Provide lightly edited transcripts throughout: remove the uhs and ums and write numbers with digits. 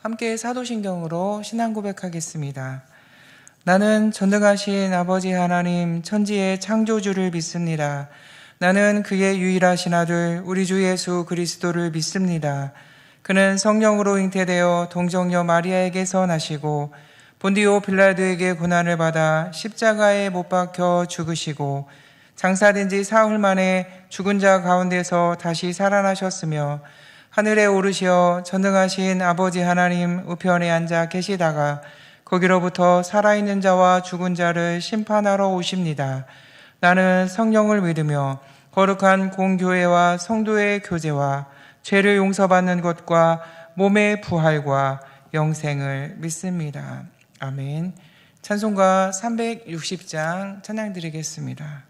함께 사도신경으로 신앙 고백하겠습니다. 나는 전능하신 아버지 하나님 천지의 창조주를 믿습니다. 나는 그의 유일하신 아들 우리 주 예수 그리스도를 믿습니다. 그는 성령으로 잉태되어 동정녀 마리아에게서 나시고 본디오 빌라도에게 고난을 받아 십자가에 못 박혀 죽으시고 장사된 지 사흘 만에 죽은 자 가운데서 다시 살아나셨으며 하늘에 오르시어 전능하신 아버지 하나님 우편에 앉아 계시다가 거기로부터 살아있는 자와 죽은 자를 심판하러 오십니다. 나는 성령을 믿으며 거룩한 공교회와 성도의 교제와 죄를 용서받는 것과 몸의 부활과 영생을 믿습니다. 아멘. 찬송가 360장 찬양 드리겠습니다.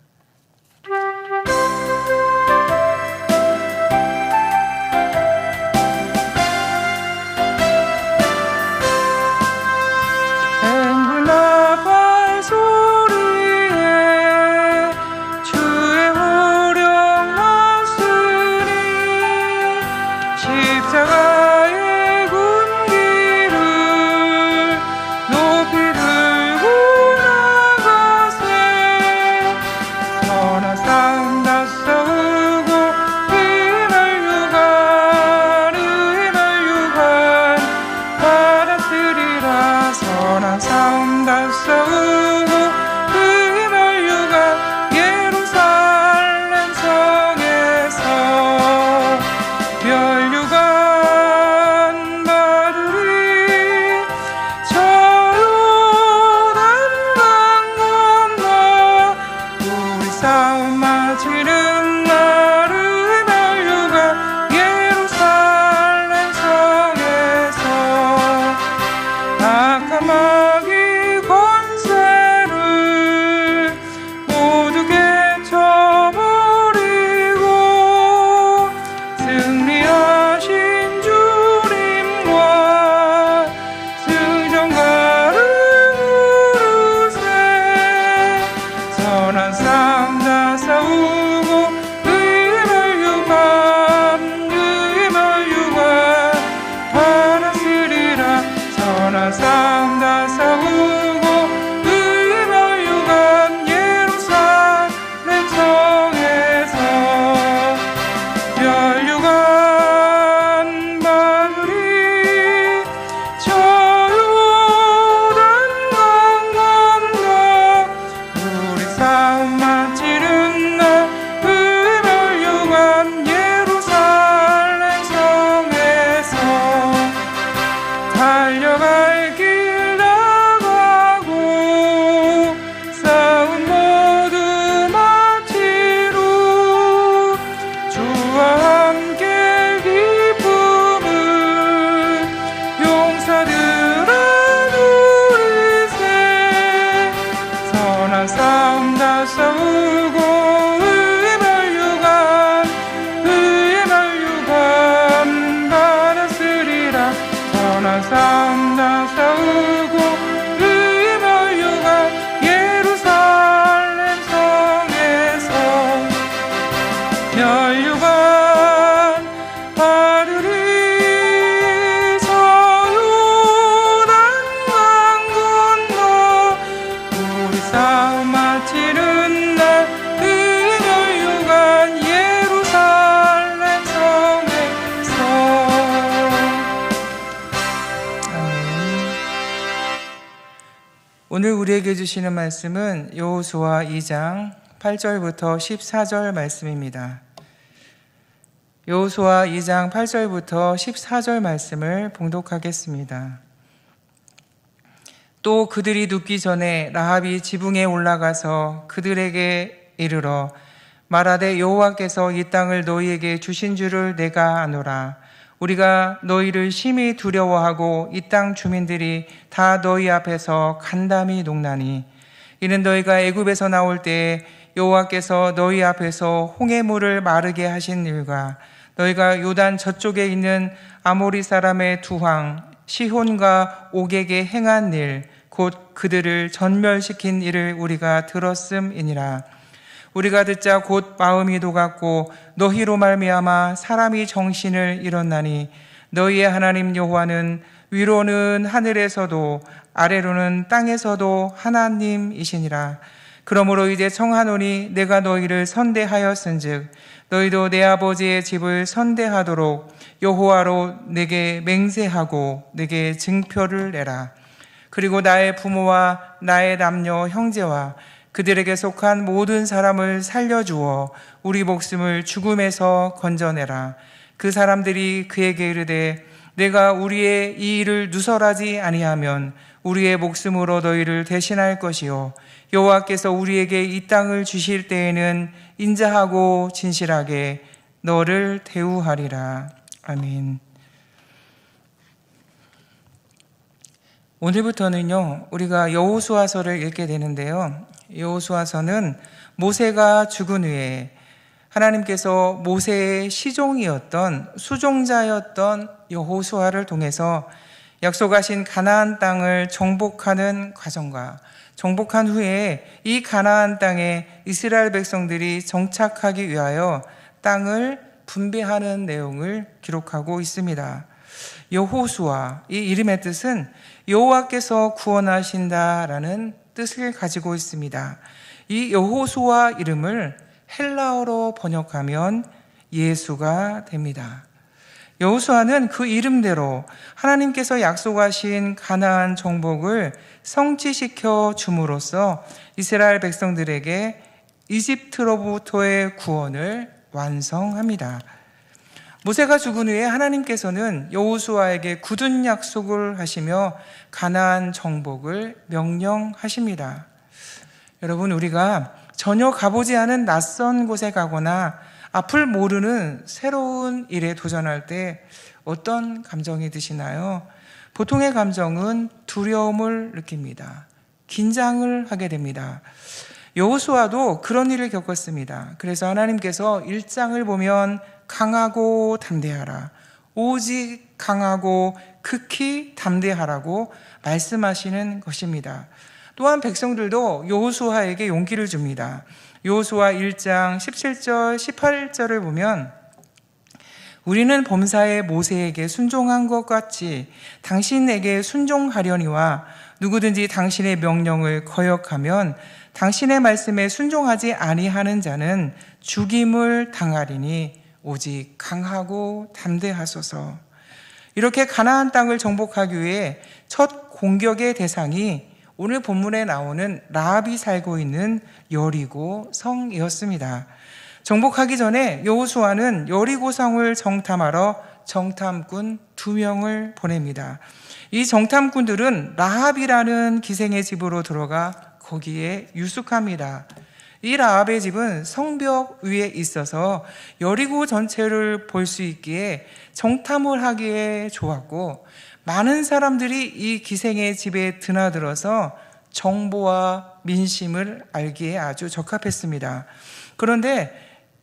오늘 우리에게 주시는 말씀은 여호수아 2장 8절부터 14절 말씀입니다. 여호수아 2장 8절부터 14절 말씀을 봉독하겠습니다. 또 그들이 눕기 전에 라합이 지붕에 올라가서 그들에게 이르러 말하되 여호와께서 이 땅을 너희에게 주신 줄을 내가 아노라. 우리가 너희를 심히 두려워하고 이 땅 주민들이 다 너희 앞에서 간담이 녹나니 이는 너희가 애굽에서 나올 때에 여호와께서 너희 앞에서 홍해물을 마르게 하신 일과 너희가 요단 저쪽에 있는 아모리 사람의 두 왕 시혼과 옥에게 행한 일 곧 그들을 전멸시킨 일을 우리가 들었음이니라. 우리가 듣자 곧 마음이 녹았고 너희로 말미암아 사람이 정신을 잃었나니 너희의 하나님 여호와는 위로는 하늘에서도 아래로는 땅에서도 하나님이시니라. 그러므로 이제 청하노니 내가 너희를 선대하였은즉 너희도 내 아버지의 집을 선대하도록 여호와로 내게 맹세하고 내게 증표를 내라. 그리고 나의 부모와 나의 남녀 형제와 그들에게 속한 모든 사람을 살려주어 우리 목숨을 죽음에서 건져내라. 그 사람들이 그에게 이르되 내가 우리의 이 일을 누설하지 아니하면 우리의 목숨으로 너희를 대신할 것이요 여호와께서 우리에게 이 땅을 주실 때에는 인자하고 진실하게 너를 대우하리라. 아멘. 오늘부터는요, 우리가 여호수아서를 읽게 되는데요. 여호수아서는 모세가 죽은 후에 하나님께서 모세의 시종이었던 수종자였던 여호수아를 통해서 약속하신 가나안 땅을 정복하는 과정과 정복한 후에 이 가나안 땅에 이스라엘 백성들이 정착하기 위하여 땅을 분배하는 내용을 기록하고 있습니다. 여호수아, 이 이름의 뜻은 여호와께서 구원하신다라는 뜻을 가지고 있습니다. 이 여호수아 이름을 헬라어로 번역하면 예수가 됩니다. 여호수아는 그 이름대로 하나님께서 약속하신 가나안 정복을 성취시켜 줌으로써 이스라엘 백성들에게 이집트로부터의 구원을 완성합니다. 모세가 죽은 후에 하나님께서는 여호수아에게 굳은 약속을 하시며 가나안 정복을 명령하십니다. 여러분, 우리가 전혀 가보지 않은 낯선 곳에 가거나 앞을 모르는 새로운 일에 도전할 때 어떤 감정이 드시나요? 보통의 감정은 두려움을 느낍니다. 긴장을 하게 됩니다. 여호수아도 그런 일을 겪었습니다. 그래서 하나님께서 1장을 보면 강하고 담대하라, 오직 강하고 극히 담대하라고 말씀하시는 것입니다. 또한 백성들도 여호수아에게 용기를 줍니다. 여호수아 1장 17절 18절을 보면 우리는 범사의 모세에게 순종한 것 같이 당신에게 순종하려니와 누구든지 당신의 명령을 거역하면 당신의 말씀에 순종하지 아니하는 자는 죽임을 당하리니 오직 강하고 담대하소서. 이렇게 가나안 땅을 정복하기 위해 첫 공격의 대상이 오늘 본문에 나오는 라합이 살고 있는 여리고 성이었습니다. 정복하기 전에 여호수아는 여리고 성을 정탐하러 정탐꾼 2명을 보냅니다. 이 정탐꾼들은 라합이라는 기생의 집으로 들어가 거기에 유숙합니다. 이 라합의 집은 성벽 위에 있어서 여리고 전체를 볼 수 있기에 정탐을 하기에 좋았고, 많은 사람들이 이 기생의 집에 드나들어서 정보와 민심을 알기에 아주 적합했습니다. 그런데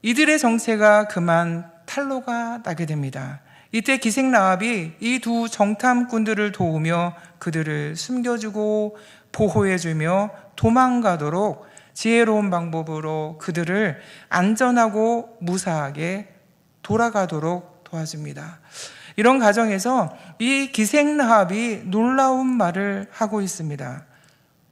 이들의 정체가 그만 탄로가 나게 됩니다. 이때 기생 라합이 이 2 정탐꾼들을 도우며 그들을 숨겨주고 보호해주며 도망가도록 지혜로운 방법으로 그들을 안전하고 무사하게 돌아가도록 도와줍니다. 이런 과정에서 이 기생 라합이 놀라운 말을 하고 있습니다.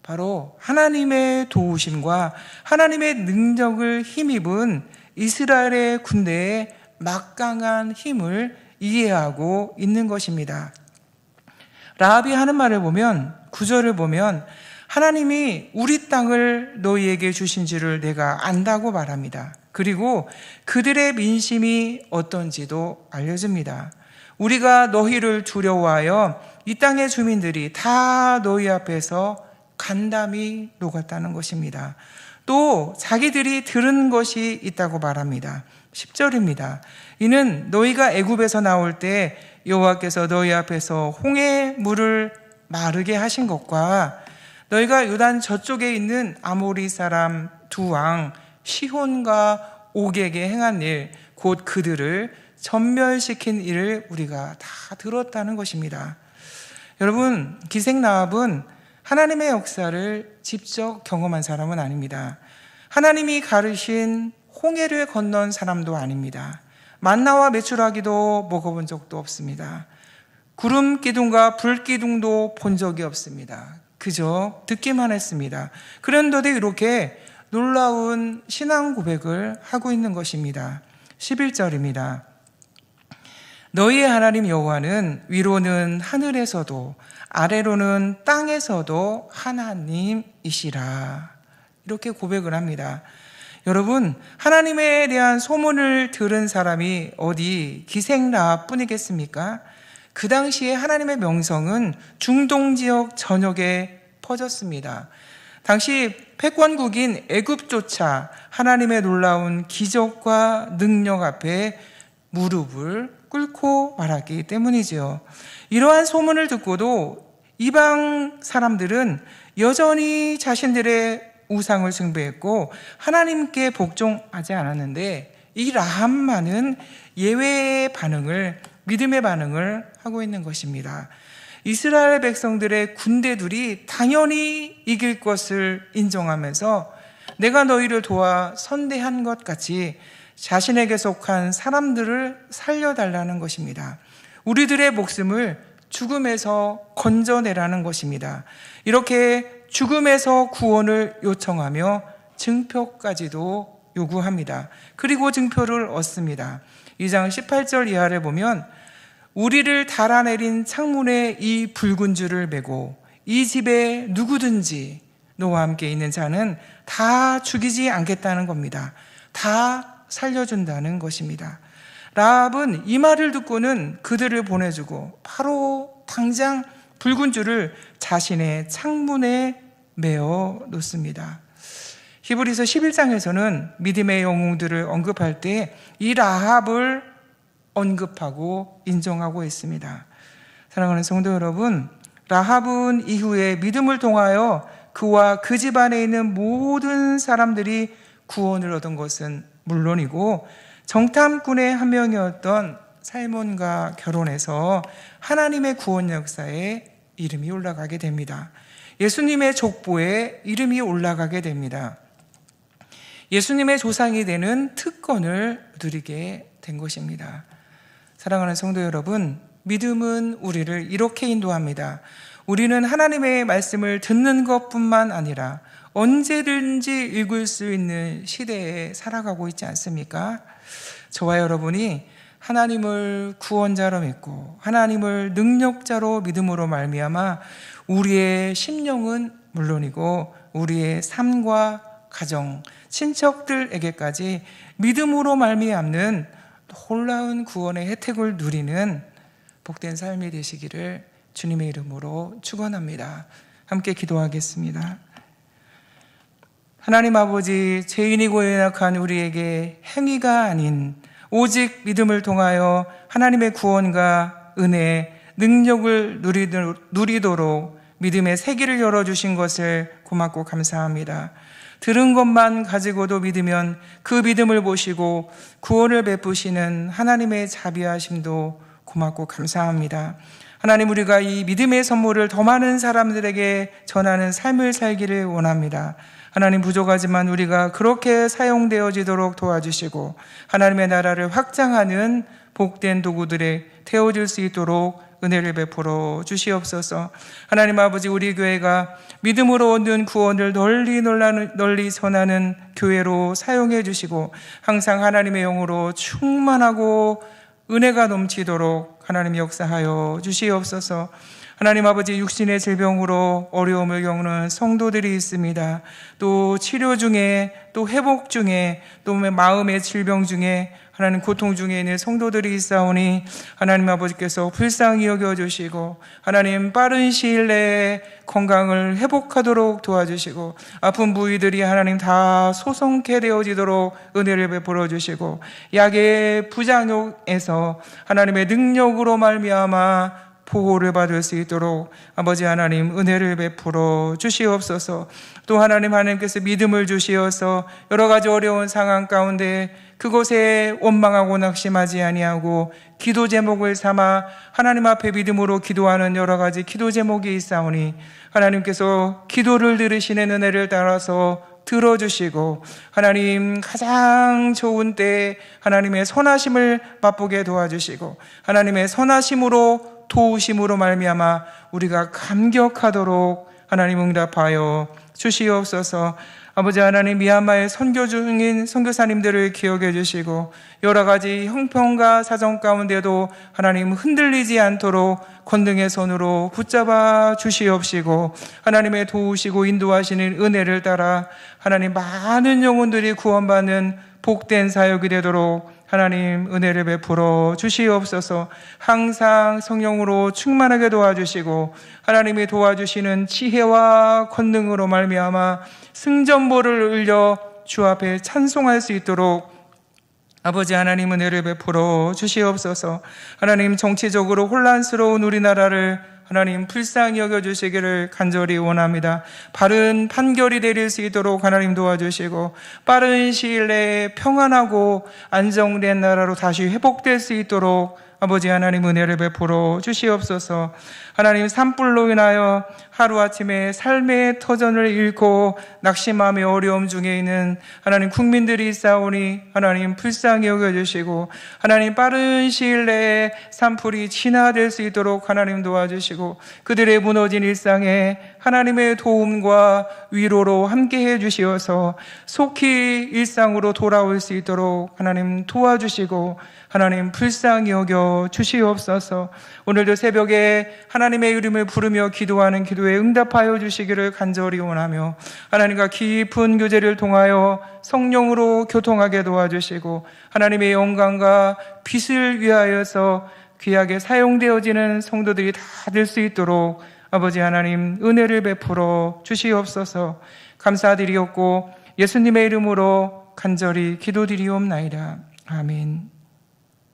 바로 하나님의 도우심과 하나님의 능력을 힘입은 이스라엘의 군대의 막강한 힘을 이해하고 있는 것입니다. 라합이 하는 말을 보면, 9절을 보면 하나님이 우리 땅을 너희에게 주신 줄을 내가 안다고 말합니다. 그리고 그들의 민심이 어떤지도 알려줍니다. 우리가 너희를 두려워하여 이 땅의 주민들이 다 너희 앞에서 간담이 녹았다는 것입니다. 또 자기들이 들은 것이 있다고 말합니다. 10절입니다. 이는 너희가 애굽에서 나올 때 여호와께서 너희 앞에서 홍해 물을 마르게 하신 것과 너희가 요단 저쪽에 있는 아모리 사람 2왕 시혼과 옥에게 행한 일, 곧 그들을 전멸시킨 일을 우리가 다 들었다는 것입니다. 여러분, 기생 라합은 하나님의 역사를 직접 경험한 사람은 아닙니다. 하나님이 가르신 홍해를 건넌 사람도 아닙니다. 만나와 메추라기도 먹어본 적도 없습니다. 구름 기둥과 불 기둥도 본 적이 없습니다. 그저 듣기만 했습니다. 그런데도 이렇게 놀라운 신앙 고백을 하고 있는 것입니다. 11절입니다. 너희의 하나님 여호와는 위로는 하늘에서도 아래로는 땅에서도 하나님이시라. 이렇게 고백을 합니다. 여러분, 하나님에 대한 소문을 들은 사람이 어디 기생라합뿐이겠습니까? 그 당시에 하나님의 명성은 중동 지역 전역에 퍼졌습니다. 당시 패권국인 애굽조차 하나님의 놀라운 기적과 능력 앞에 무릎을 꿇고 말았기 때문이지요. 이러한 소문을 듣고도 이방 사람들은 여전히 자신들의 우상을 숭배했고 하나님께 복종하지 않았는데, 이 라합만은 예외의 반응을, 믿음의 반응을 하고 있는 것입니다. 이스라엘 백성들의 군대들이 당연히 이길 것을 인정하면서 내가 너희를 도와 선대한 것 같이 자신에게 속한 사람들을 살려달라는 것입니다. 우리들의 목숨을 죽음에서 건져내라는 것입니다. 이렇게 죽음에서 구원을 요청하며 증표까지도 요구합니다. 그리고 증표를 얻습니다. 2장 18절 이하를 보면 우리를 달아내린 창문에 이 붉은 줄을 매고 이 집에 누구든지 너와 함께 있는 자는 다 죽이지 않겠다는 겁니다. 다 살려준다는 것입니다. 라합은 이 말을 듣고는 그들을 보내주고 바로 당장 붉은 줄을 자신의 창문에 메어 놓습니다. 히브리서 11장에서는 믿음의 영웅들을 언급할 때 이 라합을 언급하고 인정하고 있습니다. 사랑하는 성도 여러분, 라합은 이후에 믿음을 통하여 그와 그 집안에 있는 모든 사람들이 구원을 얻은 것은 물론이고 정탐꾼의 한 명이었던 살몬과 결혼해서 하나님의 구원 역사에 이름이 올라가게 됩니다. 예수님의 족보에 이름이 올라가게 됩니다. 예수님의 조상이 되는 특권을 누리게 된 것입니다. 사랑하는 성도 여러분, 믿음은 우리를 이렇게 인도합니다. 우리는 하나님의 말씀을 듣는 것뿐만 아니라 언제든지 읽을 수 있는 시대에 살아가고 있지 않습니까? 저와 여러분이 하나님을 구원자로 믿고 하나님을 능력자로 믿음으로 말미암아 우리의 심령은 물론이고 우리의 삶과 가정, 친척들에게까지 믿음으로 말미암는 놀라운 구원의 혜택을 누리는 복된 삶이 되시기를 주님의 이름으로 축원합니다. 함께 기도하겠습니다. 하나님 아버지, 죄인이고 연약한 우리에게 행위가 아닌 오직 믿음을 통하여 하나님의 구원과 은혜, 능력을 누리도록 믿음의 세계를 열어주신 것을 고맙고 감사합니다. 들은 것만 가지고도 믿으면 그 믿음을 보시고 구원을 베푸시는 하나님의 자비하심도 고맙고 감사합니다. 하나님, 우리가 이 믿음의 선물을 더 많은 사람들에게 전하는 삶을 살기를 원합니다. 하나님, 부족하지만 우리가 그렇게 사용되어지도록 도와주시고 하나님의 나라를 확장하는 복된 도구들에 태워질 수 있도록 은혜를 베풀어 주시옵소서. 하나님 아버지, 우리 교회가 믿음으로 얻는 구원을 널리 전하는 교회로 사용해 주시고 항상 하나님의 영으로 충만하고 은혜가 넘치도록 하나님 역사하여 주시옵소서. 하나님 아버지, 육신의 질병으로 어려움을 겪는 성도들이 있습니다. 또 치료 중에, 또 회복 중에, 또 마음의 질병 중에, 하나님 고통 중에 있는 성도들이 있사오니 하나님 아버지께서 불쌍히 여겨주시고 하나님 빠른 시일 내에 건강을 회복하도록 도와주시고 아픈 부위들이 하나님 다 소성케 되어지도록 은혜를 베풀어 주시고 약의 부작용에서 하나님의 능력으로 말미암아 보호를 받을 수 있도록 아버지 하나님 은혜를 베풀어 주시옵소서. 또 하나님께서 믿음을 주시어서 여러 가지 어려운 상황 가운데 그곳에 원망하고 낙심하지 아니하고 기도 제목을 삼아 하나님 앞에 믿음으로 기도하는 여러 가지 기도 제목이 있사오니 하나님께서 기도를 들으시는 은혜를 따라서 들어주시고 하나님 가장 좋은 때에 하나님의 선하심을 맛보게 도와주시고 하나님의 선하심으로 도우심으로 말미암아 우리가 감격하도록 하나님 응답하여 주시옵소서. 아버지 하나님, 미얀마의 선교 중인 선교사님들을 기억해 주시고 여러 가지 형편과 사정 가운데도 하나님 흔들리지 않도록 권능의 손으로 붙잡아 주시옵시고 하나님의 도우시고 인도하시는 은혜를 따라 하나님 많은 영혼들이 구원받는 복된 사역이 되도록 하나님 은혜를 베풀어 주시옵소서. 항상 성령으로 충만하게 도와주시고 하나님이 도와주시는 지혜와 권능으로 말미암아 승전보를 울려 주 앞에 찬송할 수 있도록 아버지 하나님 은혜를 베풀어 주시옵소서. 하나님, 정치적으로 혼란스러운 우리나라를 하나님 불쌍히 여겨주시기를 간절히 원합니다. 바른 판결이 내릴 수 있도록 하나님 도와주시고 빠른 시일 내에 평안하고 안정된 나라로 다시 회복될 수 있도록 아버지 하나님 은혜를 베풀어 주시옵소서. 하나님, 산불로 인하여 하루아침에 삶의 터전을 잃고 낙심함의 어려움 중에 있는 하나님 국민들이 있사오니 하나님 불쌍히 여겨주시고 하나님 빠른 시일 내에 산불이 진화될 수 있도록 하나님 도와주시고 그들의 무너진 일상에 하나님의 도움과 위로로 함께해 주시어서 속히 일상으로 돌아올 수 있도록 하나님 도와주시고 하나님 불쌍히 여겨 주시옵소서. 오늘도 새벽에 하나님의 이름을 부르며 기도하는 기도에 응답하여 주시기를 간절히 원하며 하나님과 깊은 교제를 통하여 성령으로 교통하게 도와주시고 하나님의 영광과 빛을 위하여서 귀하게 사용되어지는 성도들이 다 될 수 있도록 아버지 하나님 은혜를 베풀어 주시옵소서. 감사드리옵고 예수님의 이름으로 간절히 기도드리옵나이다. 아멘.